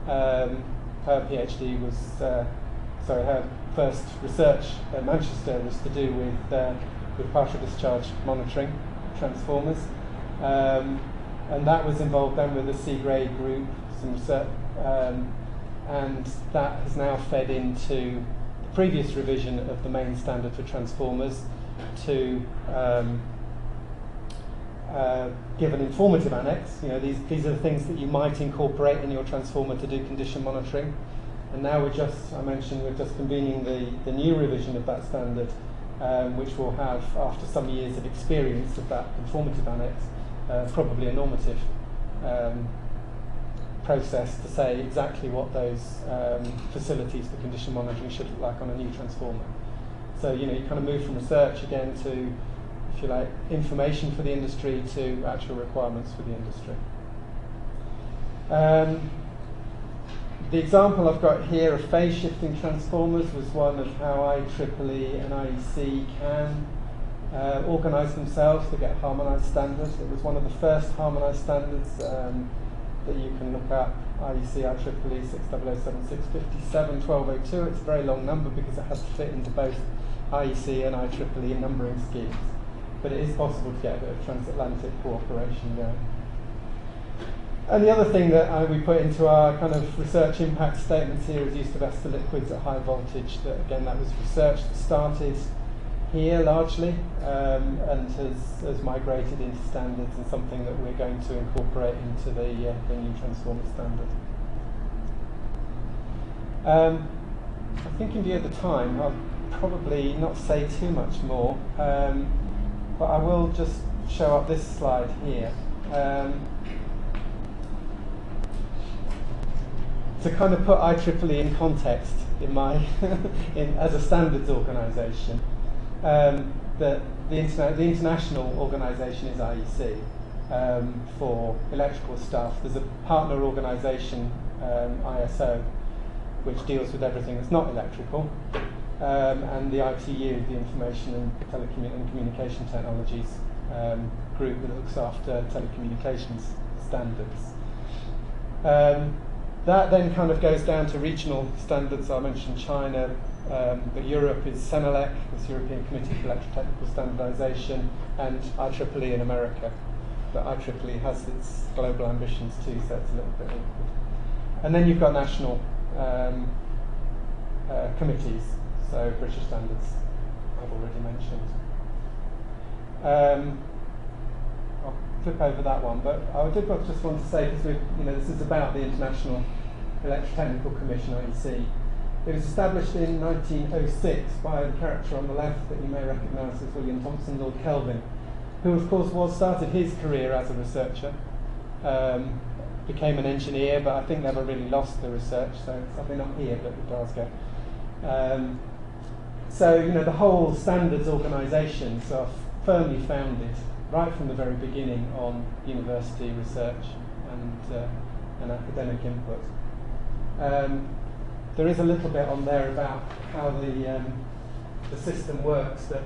her PhD was, her first research at Manchester was to do with partial discharge monitoring transformers, and that was involved then with the CIGRE group, some research, and that has now fed into the previous revision of the main standard for transformers to give an informative annex. You know, these are the things that you might incorporate in your transformer to do condition monitoring. And now we're just convening the new revision of that standard, which will have, after some years of experience of that informative annex, probably a normative process to say exactly what those facilities for condition monitoring should look like on a new transformer. So, you know, you kind of move from research again to, if you like, information for the industry to actual requirements for the industry. The example I've got here of phase shifting transformers was one of how IEEE and IEC can organise themselves to get harmonised standards. It was one of the first harmonised standards that you can look up, IEC, IEEE 6007, 1202. It's a very long number because it has to fit into both IEC and IEEE numbering schemes. But it is possible to get a bit of transatlantic cooperation going. And the other thing that we put into our kind of research impact statements here is use of ester liquids at high voltage. That, again, that was research that started here largely and has migrated into standards, and something that we're going to incorporate into the new transformer standard. I think in view of the time, I'll probably not say too much more, but I will just show up this slide here. To kind of put IEEE in context in my as a standards organisation, the international organisation is IEC for electrical stuff. There's a partner organisation, ISO, which deals with everything that's not electrical, and the ITU, the Information and Communication Technologies group that looks after telecommunications standards. That then kind of goes down to regional standards. I mentioned China, but Europe is CENELEC, this European Committee for Electrotechnical Standardisation, and IEEE in America. But IEEE has its global ambitions too, so it's a little bit awkward. And then you've got national committees, so British standards I've already mentioned. I'll flip over that one, but I did just want to say, because this is about the International Electrotechnical Commission, IEC. It was established in 1906 by the character on the left that you may recognise as William Thomson, Lord Kelvin, who of course started his career as a researcher, became an engineer, but I think never really lost the research, so something not here, but in Glasgow. So the whole standards organisations are firmly founded right from the very beginning on university research and academic input. There is a little bit on there about how the system works. That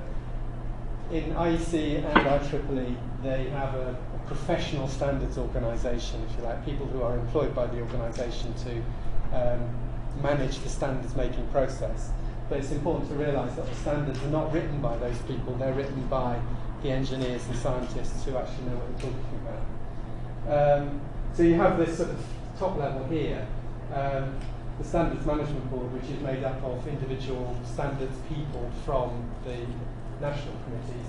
in IEC and IEEE, they have a professional standards organisation, if you like, people who are employed by the organisation to manage the standards making process. But it's important to realise that the standards are not written by those people, they're written by the engineers and scientists who actually know what they're talking about. So you have this sort of top level here, the Standards Management Board, which is made up of individual standards people from the national committees,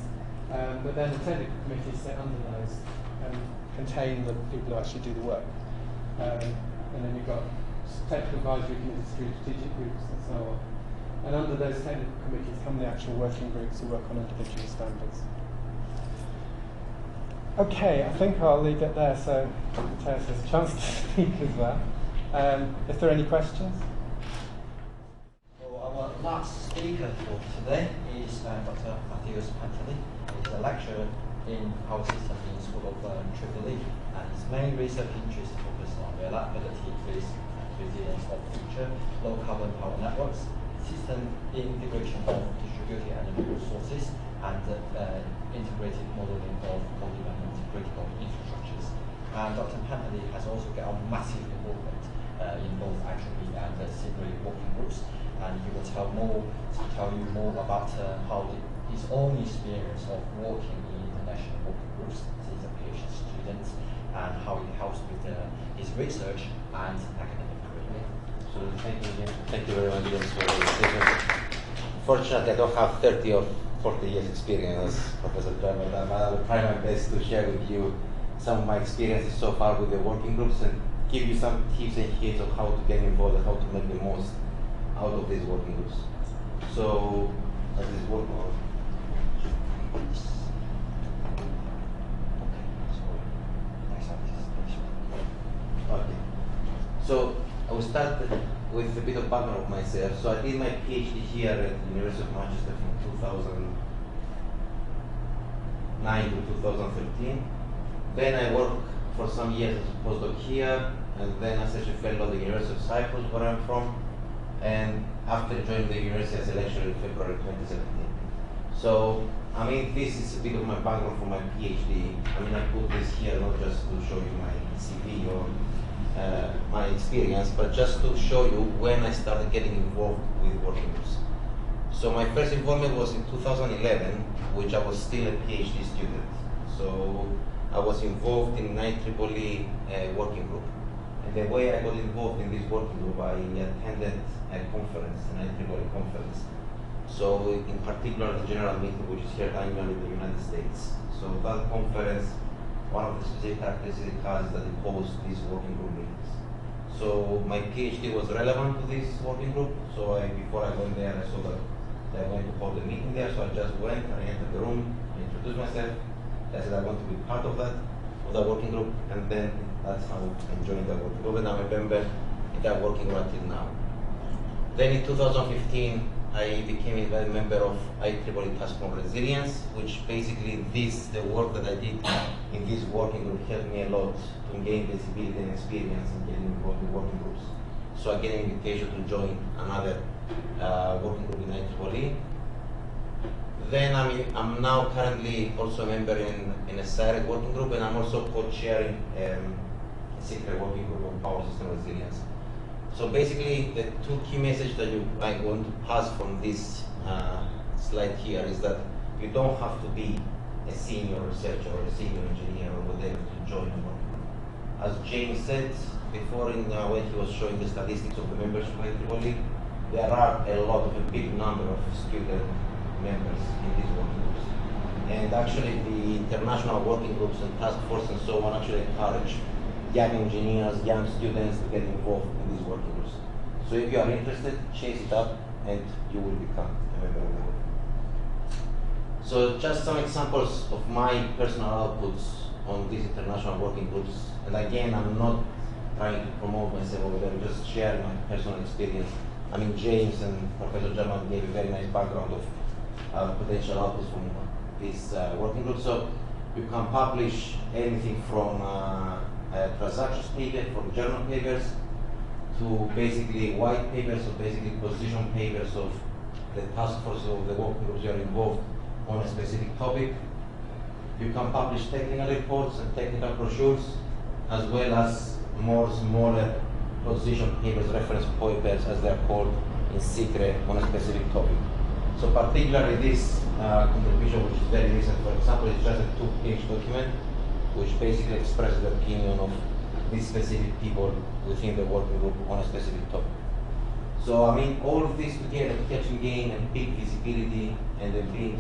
but then the technical committees sit under those and contain the people who actually do the work. And then you've got technical advisory committees, strategic groups, and so on. And under those technical committees come the actual working groups who work on individual standards. Okay, I think I'll leave it there so Mathaios has a chance to speak as well. If there are any questions? So our last speaker for today is Dr. Mathaios Panteli. He's a lecturer in Power Systems in School of IEEE, and his main research interest focuses on reliability, risk, and resilience of future low-carbon power networks, system integration of distributed energy resources, and integrated modeling of multi-element critical infrastructures. And Dr. Panteli has also got a massive involvement in both IEEE and CIGRE working groups, and he will tell you more about how his own experience of working in international working groups as a PhD student, and how it helps with his research and academic career. So thank you very much for the presentation. Fortunately, I don't have 30 or 40 years experience as Professor Jarman, but I will try my best to share with you some of my experiences so far with the working groups and give you some tips and hints of how to get involved and how to make the most out of these working groups. So, as this work on. Okay. So I will start with a bit of background of myself. So I did my PhD here at the University of Manchester from 2009 to 2013. Then I worked for some years as a postdoc here, and then as a fellow at the University of Cyprus, where I'm from, and after joining the university as a lecturer in February 2017. So, I mean, this is a bit of my background for my PhD. I mean, I put this here not just to show you my CV or my experience, but just to show you when I started getting involved with working groups. So my first involvement was in 2011, which I was still a PhD student. So I was involved in IEEE working group. And the way I got involved in this working group, I attended a conference, an IEEE conference. So in particular, the general meeting, which is here annually in the United States. So that conference, one of the specific characteristics it has is that it hosts these working group meetings. So my PhD was relevant to this working group. So before I went there, I saw that they were going to hold a meeting there. So I just went, I entered the room, I introduced myself, I said I want to be part of that working group, and then that's how I joined the working group, and I'm a member in that working group until now. Then in 2015, I became a member of IEEE Task on Resilience, which basically the work that I did in this working group helped me a lot to gain visibility and experience in getting involved in working groups. So I get an invitation to join another working group in IEEE. Then I'm now currently also a member in a CIGRE working group, and I'm also co-chairing a CIGRE working group on power system resilience. So basically, the two key messages that I want to pass from this slide here is that you don't have to be a senior researcher or a senior engineer or whatever to join a working group. As James said before, when he was showing the statistics of the membership of IEEE, there are a big number of student members in these working groups. And actually, the international working groups and task force and so on actually encourage young engineers, young students to get involved in these working groups. So if you are interested, chase it up and you will become a member of the working group. So just some examples of my personal outputs on these international working groups. And again, I'm not trying to promote myself over there, I'm just sharing my personal experience. I mean, James and Professor Jarman gave a very nice background of potential outputs from this working group. So you can publish anything from transactions paper, from journal papers, to basically white papers, or basically position papers of the task force of the working groups you are involved on a specific topic. You can publish technical reports and technical brochures, as well as more smaller position papers, reference papers, as they are called in CIGRE, on a specific topic. So particularly this contribution, which is very recent, for example, is just a 2-page document, which basically expresses the opinion of these specific people within the working group on a specific topic. So I mean, all of this together helps you gain a big visibility and a big,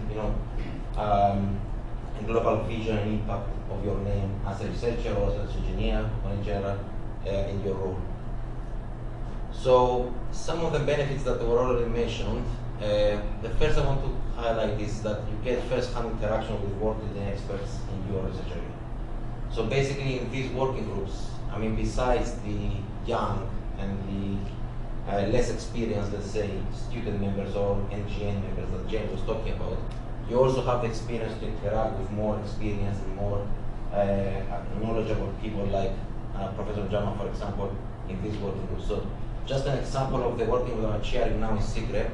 global vision and impact of your name as a researcher or as an engineer or in general in your role. So some of the benefits that were already mentioned. The first I want to highlight is that you get first-hand interaction with world-leading experts in your research area. So basically, in these working groups, I mean, besides the young and the less experienced, let's say, student members or NGN members that James was talking about, you also have the experience to interact with more experienced and more knowledgeable people like Professor Jarman, for example, in this working group. So just an example of the working group I'm chairing now is CIGRE.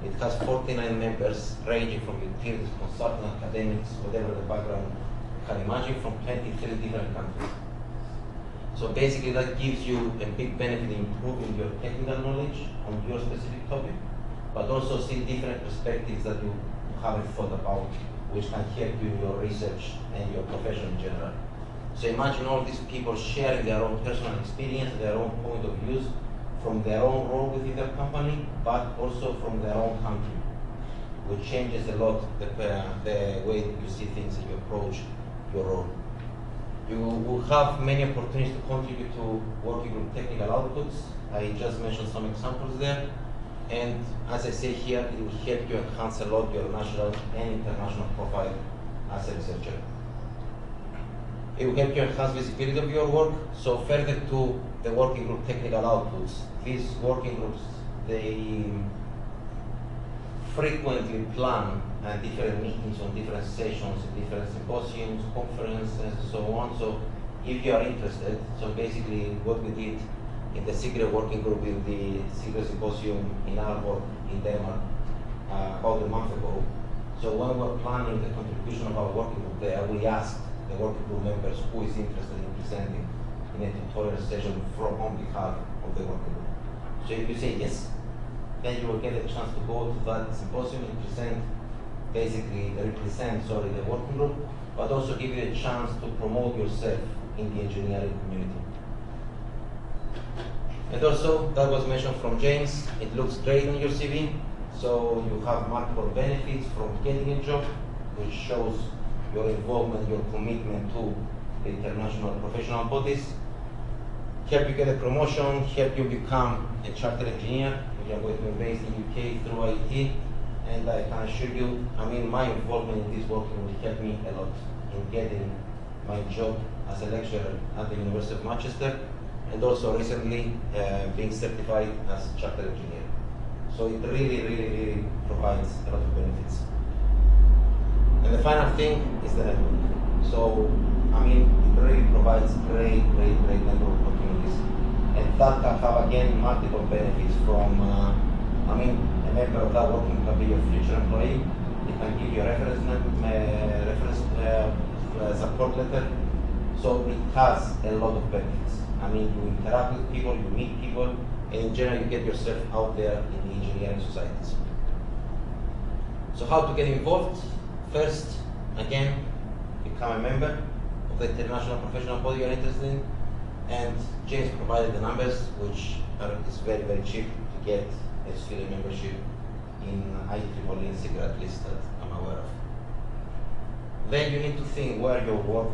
It has 49 members, ranging from utilities, consultants, academics, whatever the background you can imagine, from 23 different countries. So basically that gives you a big benefit in improving your technical knowledge on your specific topic, but also see different perspectives that you haven't thought about, which can help you in your research and your profession in general. So imagine all these people sharing their own personal experience, their own point of views, from their own role within their company, but also from their own country, which changes a lot the way you see things and you approach your role. You will have many opportunities to contribute to working group technical outputs. I just mentioned some examples there. And as I say here, it will help you enhance a lot your national and international profile as a researcher. It will help you enhance visibility of your work. So further to the working group technical outputs, these working groups, they frequently plan different meetings on different sessions, different symposiums, conferences, and so on. So if you are interested, so basically what we did in the CIGRE working group with the CIGRE symposium in Aalborg in Denmark about a month ago. So when we were planning the contribution of our working group there, we asked the working group members who is interested in presenting in a tutorial session on behalf of the working group. So if you say yes, then you will get a chance to go to that symposium and represent the working group, but also give you a chance to promote yourself in the engineering community. And also, that was mentioned from James, it looks great on your CV, so you have multiple benefits from getting a job, which shows your involvement, your commitment to the international professional bodies, help you get a promotion, help you become a chartered engineer if you are going to be based in UK through IEEE. And I can assure you, I mean, my involvement in this work will help me a lot in getting my job as a lecturer at the University of Manchester, and also recently being certified as chapter engineer. So it really provides a lot of benefits. And the final thing is the network. So, I mean, it really provides great network opportunities. And that can have, again, multiple benefits from, I mean, a member of that working can be your future employee. It can give you a reference support letter. So it has a lot of benefits. I mean, you interact with people, you meet people, and in general, you get yourself out there in the engineering societies. So how to get involved? First, again, become a member of the international professional body you're interested in, and James provided the numbers, which is very cheap to get a student membership in IEEE and CIGRE, at least that I'm aware of. Then you need to think where your work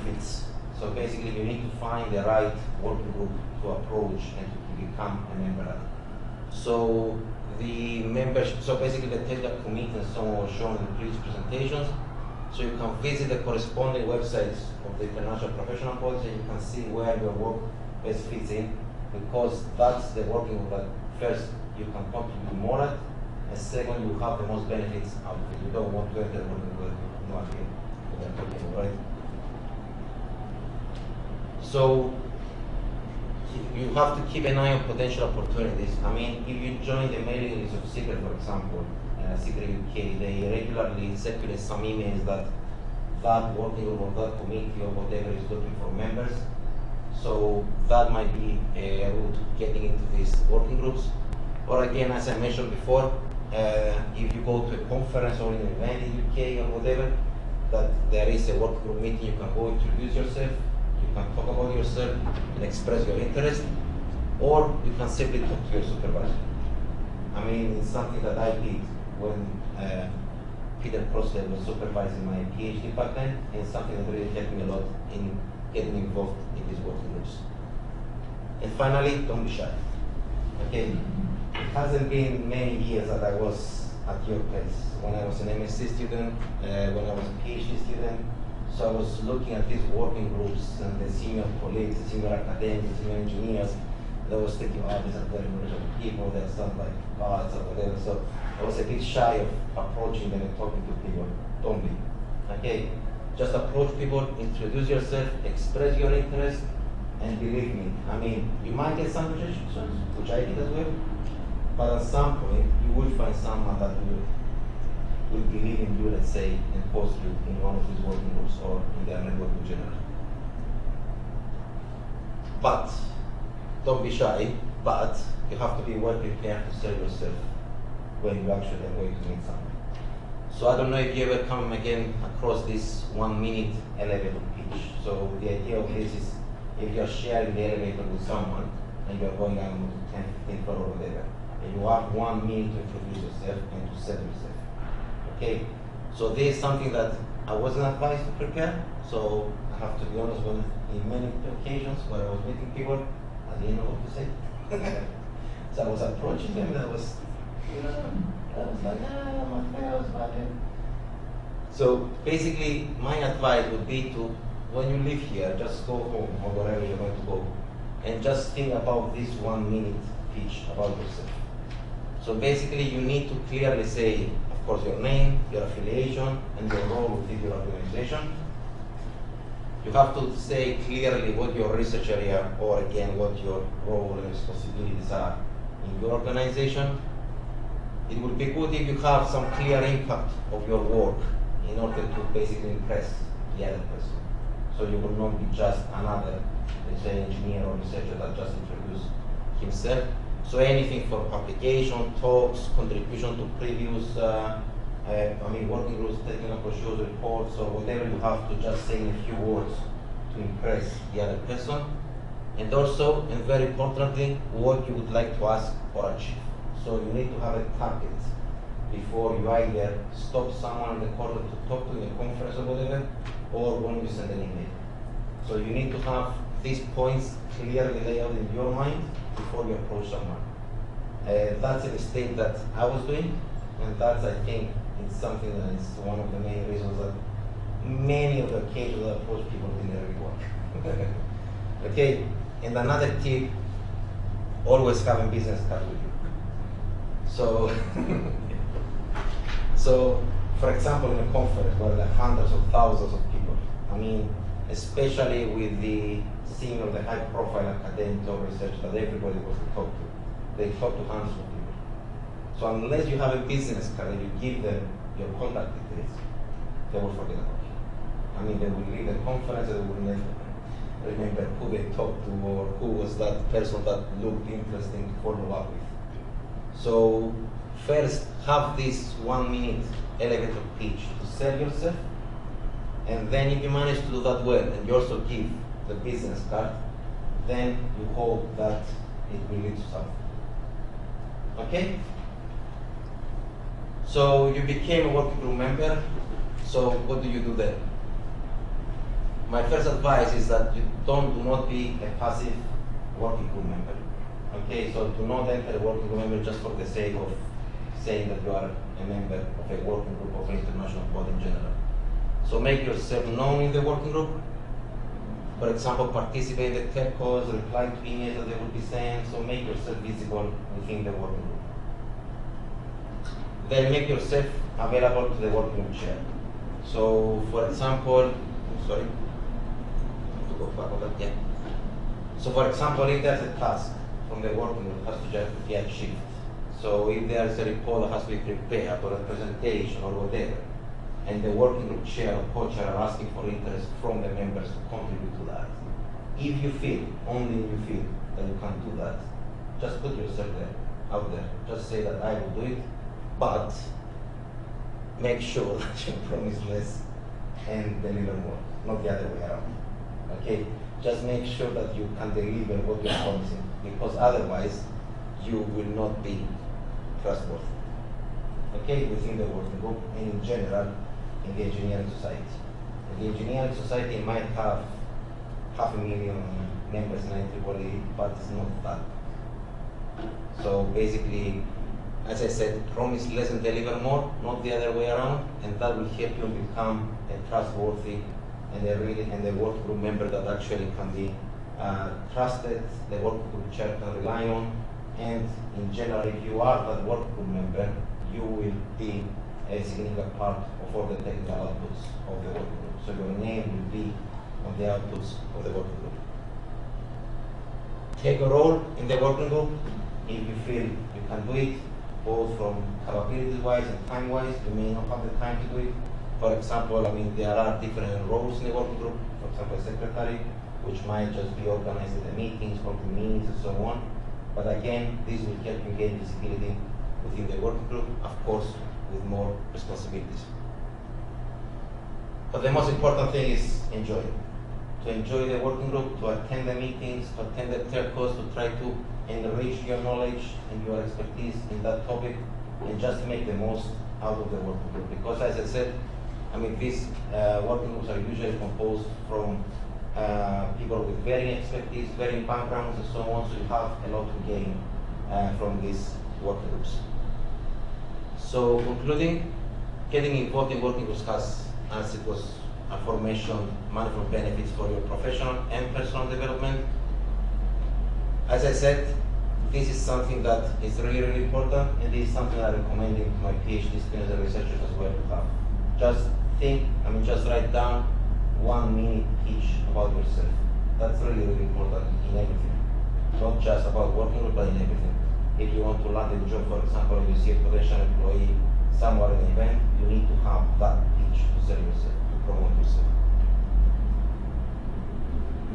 fits. So basically, you need to find the right working group to approach and to become a member of. So the membership, so basically the technical committee and so on was shown in the previous presentations. So you can visit the corresponding websites of the international professional bodies and you can see where your work best fits in, because that's the working group that first you can contribute more at, and second you have the most benefits out of it. You don't want to enter working group with no idea what they're talking about, right? So you have to keep an eye on potential opportunities. I mean, if you join the mailing list of CIGRE, for example, CIGRE UK, they regularly circulate some emails that working group or that committee or whatever is looking for members. So that might be a route to getting into these working groups. Or again, as I mentioned before, if you go to a conference or an event in UK or whatever, that there is a working group meeting, you can go introduce yourself, you can talk about yourself and express your interest, or you can simply talk to your supervisor. I mean, it's something that I did when Peter Crossley was supervising my PhD back then, and it's something that really helped me a lot in getting involved in these working groups. And finally, don't be shy. Okay? It hasn't been many years that I was at your place. When I was an MSc student, when I was a PhD student, so I was looking at these working groups and the senior colleagues, the senior academics, the senior engineers, and I was thinking, oh, these are very knowledgeable people, they sound like gods or whatever. So I was a bit shy of approaching them and talking to people. Don't be. Okay? Just approach people, introduce yourself, express your interest, and believe me, I mean, you might get some rejections, which I did as well, but at some point, you will find someone that will believe in you, let's say, and post you in one of these working groups or in their network in general. But, don't be shy, but you have to be well prepared to sell yourself when you actually are going to meet someone. So I don't know if you ever come again across this 1 minute elevator pitch. So the idea of this is if you're sharing the elevator with someone and you're going down to 10th, 15th floor or whatever, and you have 1 minute to introduce yourself and to sell yourself. Okay? So this is something that I wasn't advised to prepare, so I have to be honest, when in many occasions where I was meeting people, I didn't know what to say. So I was approaching them and I was, I was like, Mathaios Panteli. So basically, my advice would be to, when you live here, just go home or wherever you're going to go, and just think about this 1 minute pitch about yourself. So basically, you need to clearly say, of course, your name, your affiliation, and your role within your organization. You have to say clearly what your research area, or again, what your role and responsibilities are in your organization. It would be good if you have some clear impact of your work in order to basically impress the other person. So you will not be just another, let's say, engineer or researcher that just introduced himself. So anything for publication, talks, contribution to previous, working groups, technical brochures, reports, or whatever you have to just say in a few words to impress the other person. And also, and very importantly, what you would like to ask or achieve. So you need to have a target before you either stop someone in the corner to talk to in a conference or whatever, or when you send an email. So you need to have these points clearly laid out in your mind before you approach someone. That's a mistake that I was doing, and that's, I think, it's something that is one of the main reasons that many of the casual approach people didn't really work. Okay, and another tip, always have a business card with you. So, so for example, in a conference where there are hundreds of thousands of people, I mean, especially with the senior, the high profile academic or research that everybody wants to talk to, they talk to hundreds of people. So unless you have a business card and you give them your contact details, they will forget about you. I mean, they will leave the conference and they will never remember who they talked to or who was that person that looked interesting to follow up with. So first, have this 1 minute elevator pitch to sell yourself, and then if you manage to do that well and you also give the business card, then you hope that it will lead to something. Okay? So you became a working group member, so what do you do then? My first advice is that you do not be a passive working group member. Okay, so do not enter a working group member just for the sake of saying that you are a member of a working group of an international body in general. So make yourself known in the working group. For example, participate in the tech calls, reply to emails that they will be sent, so make yourself visible within the working group. Then make yourself available to the working group chair. So for example, sorry, to go back on that, yeah. So for example, if there's a task from the working group, it has to just be achieved. So if there's a report that has to be prepared or a presentation or whatever, and the working group chair or co-chair are asking for interest from the members to contribute to that. If you feel, only if you feel that you can do that, just put yourself there, out there. Just say that I will do it, but make sure that you promise less and deliver more, not the other way around. Okay? Just make sure that you can deliver what you're promising, because otherwise you will not be trustworthy. Okay? Within the working group and in general, in the engineering society. And the engineering society might have 500,000 members in IEEE, but it's not that. So basically, as I said, promise less and deliver more, not the other way around, and that will help you become a trustworthy and a work group member that actually can be trusted, the work group chair can rely on, and in general, if you are that work group member, you will be a significant part of all the technical outputs of the working group. So your name will be on the outputs of the working group. Take a role in the working group if you feel you can do it, both from capabilities-wise and time-wise. You may not have the time to do it. For example, I mean, there are different roles in the working group. For example, a secretary, which might just be organizing the meetings, holding meetings, and so on. But again, this will help you gain visibility within the working group, of course, with more responsibilities. But the most important thing is enjoy it. To enjoy the working group, to attend the meetings, to attend the third course, to try to enrich your knowledge and your expertise in that topic, and just make the most out of the working group. Because as I said, I mean, these working groups are usually composed from people with varying expertise, varying backgrounds, and so on, so you have a lot to gain from these working groups. So concluding, getting involved in working groups has, as it was aforementioned, manifold benefits for your professional and personal development. As I said, this is something that is really, really important, and this is something I'm recommending to my PhD students and researchers as well to have. Just think, I mean, just write down 1 minute each about yourself. That's really, really important in everything. Not just about working group, but in everything. If you want to land a job, for example, you see a potential employee somewhere in an event, you need to have that pitch to sell yourself, to promote yourself.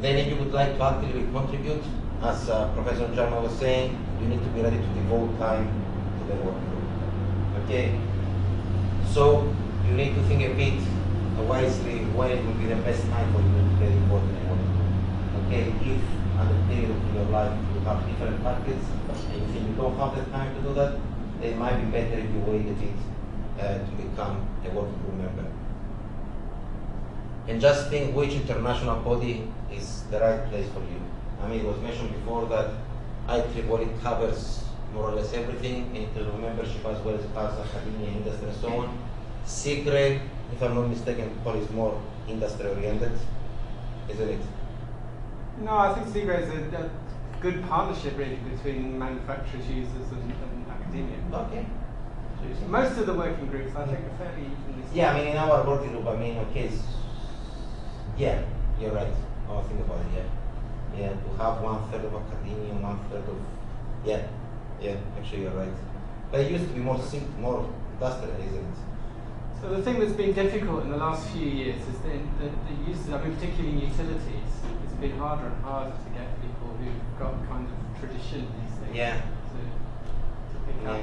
Then if you would like to actively contribute, as Professor Jarman was saying, you need to be ready to devote time to the working group. Okay? So you need to think a bit wisely when it will be the best time for you to get involved in a working group. Okay? If at the period of your life you have different targets and you think you don't have the time to do that, then it might be better if you wait a bit to become a working group member. And just think which international body is the right place for you. I mean, it was mentioned before that IEEE covers more or less everything in terms of membership, as well as academia, industry, and so on. CIGRE if I'm not mistaken, Paul is more industry oriented, isn't it? No, I think CIGRE is a good partnership really between manufacturers, users, and academia. Okay. Most of the working groups, I think, are fairly evenly split. Yeah, I mean, in our working group, I mean, okay, yeah, you're right. Oh, think about it, yeah. Yeah, to have 1/3 of academia, 1/3 of, yeah, actually you're right. But it used to be more industrial, isn't it? So the thing that's been difficult in the last few years is that the uses, I mean, particularly in utilities, it's been harder and harder to get people who've got kind of tradition these days to pick up.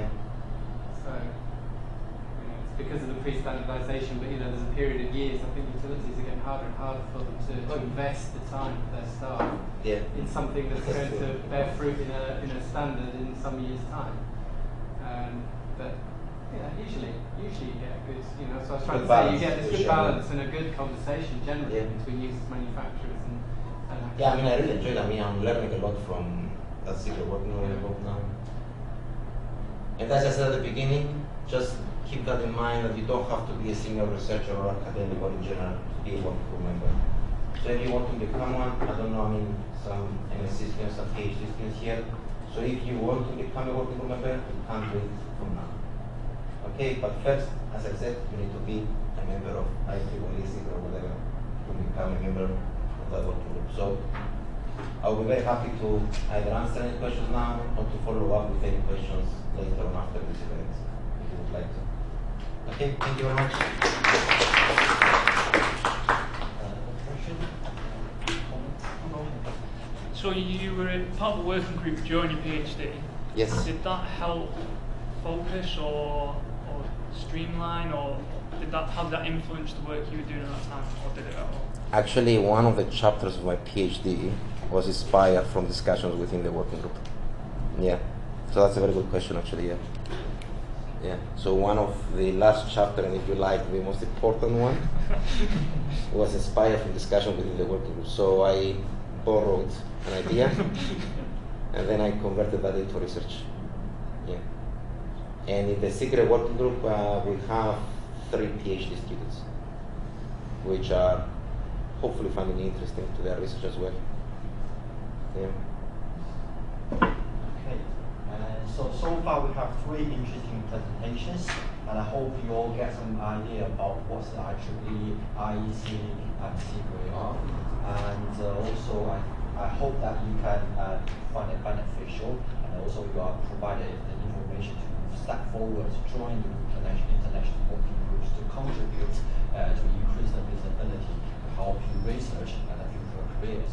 So it's because of the pre-standardization, but there's a period of years. I think utilities are getting harder and harder for them to invest the time for their staff in something that's going to bear fruit in a standard in some years' time. But usually you get a good, so I was trying to say you get this good balance and a good conversation generally between users, manufacturers, and yeah, I mean, I really enjoyed it. I mean, I'm learning a lot from that CIGRE working group now. And as I said at the beginning, just keep that in mind that you don't have to be a senior researcher or academic or in general to be a working group member. So if you want to become one, I don't know, I mean, some MSc students, some PhD students here. So if you want to become a working group member, you can't do it from now. Okay, but first, as I said, you need to be a member of IEEE, CIGRE, or whatever, to become a member of that working group. So I'll be very happy to either answer any questions now or to follow up with any questions later on after this event, if you would like to. Okay, thank you very much. So you were part of a working group during your PhD. Yes. Did that help focus or streamline, or how did that influence the work you were doing at that time, or did it at all? Actually, one of the chapters of my PhD was inspired from discussions within the working group. Yeah, so that's a very good question, actually. Yeah. So one of the last chapter, and if you like, the most important one, was inspired from discussion within the working group. So I borrowed an idea, and then I converted that into research. Yeah. And in the CIGRE working group, we have 3 PhD students, which are hopefully finding it interesting to their research as well. Yeah. Okay. So far we have 3 interesting presentations, and I hope you all get some idea about what the IEEE, IEC, and CIGRE are. And also, I hope that you can find it beneficial, and also you are provided the information to step forward to join the international working groups to contribute to increase the visibility, help you research and future careers.